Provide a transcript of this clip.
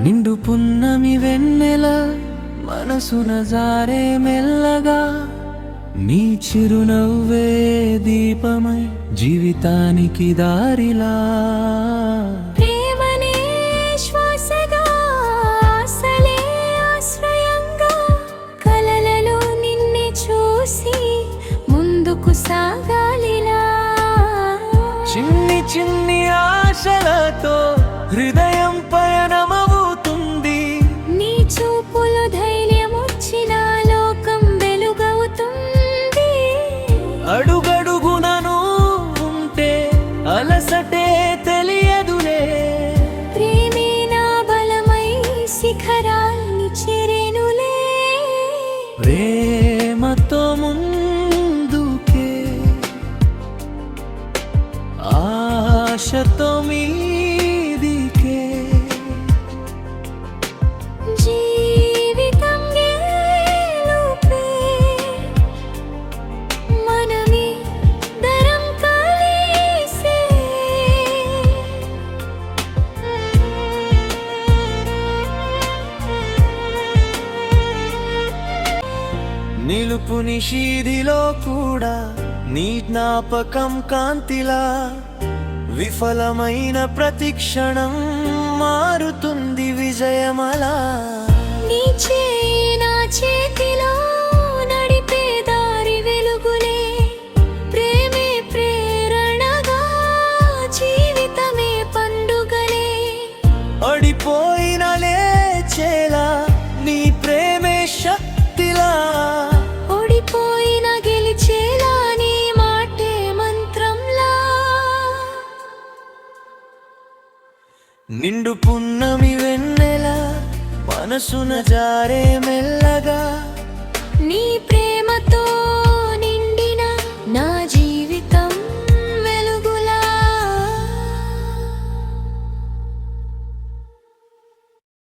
నిండు పున్నమి వెన్నెల మనసున జారే మెల్లగా, నీ చిరునవ్వే దీపమై జీవితానికి దారిలా. ప్రేమనే శ్వాసగా, ఆశలే ఆశ్రయంగా, కలలలో నిన్నే చూసి ముందుకు సాగాలిలా. చిన్ని చిన్ని ఆశలతో హృదయం పయనమవుతుంది. నీ చూపులు ధైర్యమొచ్చిన లోకం వెలుగవుతుంది. అడుగడుగునను ఉంటే అలసటే తెలియదులే. ప్రేమే నా బలమై శిఖరాల్ని చేరెనులే. ప్రేమతో ముందుకే, ఆశతో మీదికే, జీవితం గెలుపే మనమే దరం కలిసే. నిలుపు నిషీదిలో కూడా నీ జ్ఞాపకం కాంతిలా, విఫలమైన ప్రతి క్షణం మారుతుంది విజయమలా. నీ చేయి నా చేతిలో నడిపే దారి వెలుగులే. ప్రేమే ప్రేరణగా, జీవితమే పండుగలే. అడిపోయిన లేచేలా నీ ప్రేమే శక్తిలా. ఓడిపోయిన గెలిచేలా నీ మాటే మంత్రంలా. నిండు పున్నమి వెన్నెల మనసున జారే మెల్లగా, నీ ప్రేమ